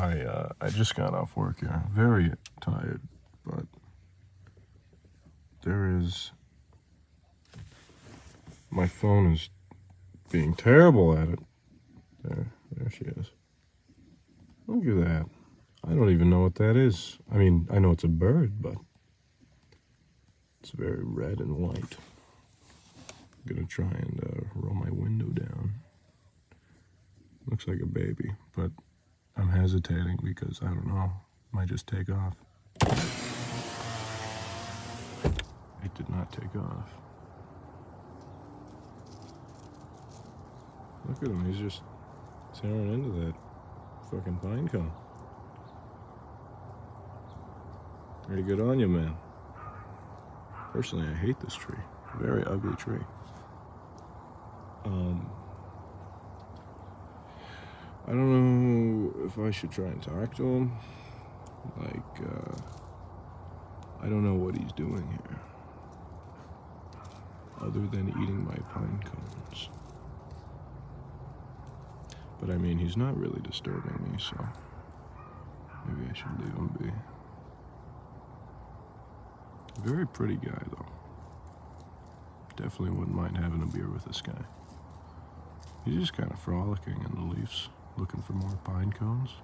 I just got off work here. Very tired, but my phone is being terrible at it. There she is. Look at that. I don't even know what that is. I mean, I know it's a bird, but it's very red and white. I'm gonna try and roll my window down. Looks like a baby, but I'm hesitating because I don't know. Might just take off. It did not take off. Look at him, he's just tearing into that fucking pine cone. Pretty good on you, man. Personally, I hate this tree. Very ugly tree. I don't know if I should try and talk to him. I don't know what he's doing here, other than eating my pine cones. But I mean, he's not really disturbing me, so maybe I should leave him be. Very pretty guy, though. Definitely wouldn't mind having a beer with this guy. He's just kind of frolicking in the leaves, looking for more pine cones.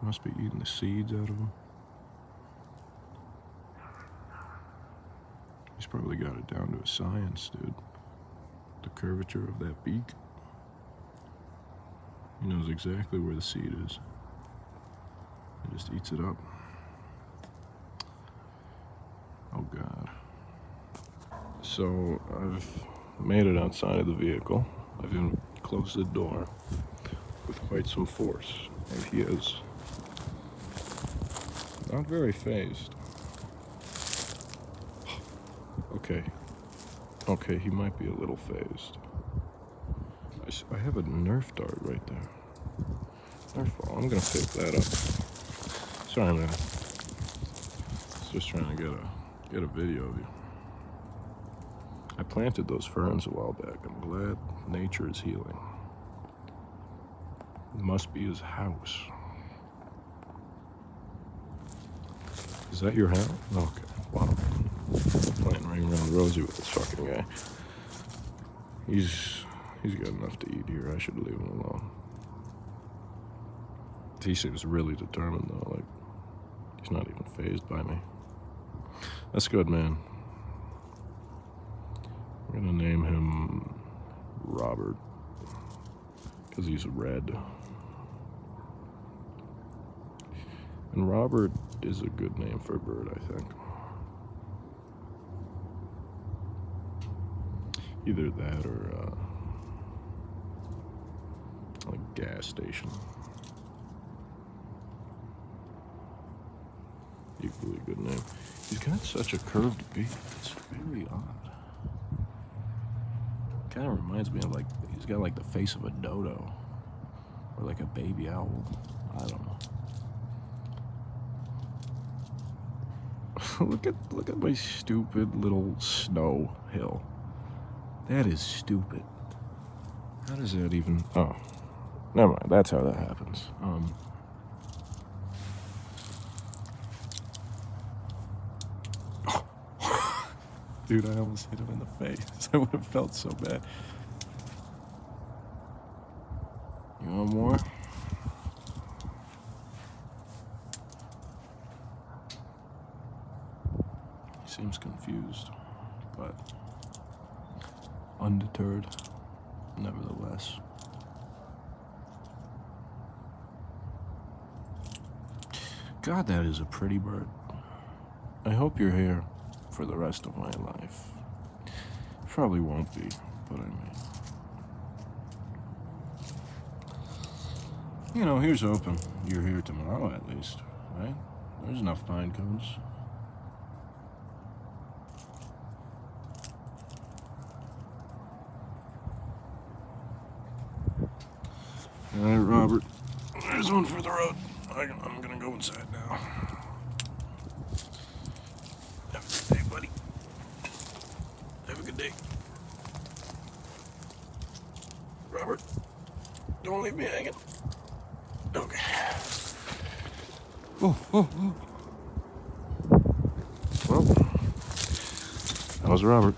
Must be eating the seeds out of them. He's probably got it down to a science, dude. The curvature of that beak. He knows exactly where the seed is. He just eats it up. Oh God. So I've made it outside of the vehicle. I've even closed the door with quite some force, and he is not very phased. Okay, he might be a little phased. I have a Nerf dart right there. Nerf ball. I'm gonna pick that up. Sorry, man. Just trying to get a video of you. I planted those ferns a while back. I'm glad nature is healing. It must be his house. Is that your house? Okay. Wow. Playing ring around Rosie with this fucking guy. He's got enough to eat here. I should leave him alone. He seems really determined though. Like he's not even fazed by me. That's good, man. I'm gonna name him Robert because he's red. And Robert is a good name for a bird, I think. Either that or like gas station. Equally good name. He's got such a curved beak. It's very odd. Kind of reminds me of like he's got like the face of a dodo or like a baby owl. I don't know. look at my stupid little snow hill. That is stupid. How does that even? Oh, never mind. That's how that happens. Dude, I almost hit him in the face. I would have felt so bad. You want more? He seems confused, but undeterred, nevertheless. God, that is a pretty bird. I hope you're here for the rest of my life. Probably won't be, but I mean. You know, here's hoping you're here tomorrow at least, right? There's enough pine cones. All right, Robert. There's one for the road. I'm gonna go inside now. Have a good day, buddy. Have a good day. Robert, don't leave me hanging. Okay. Oh, oh, oh. Well, that was Robert.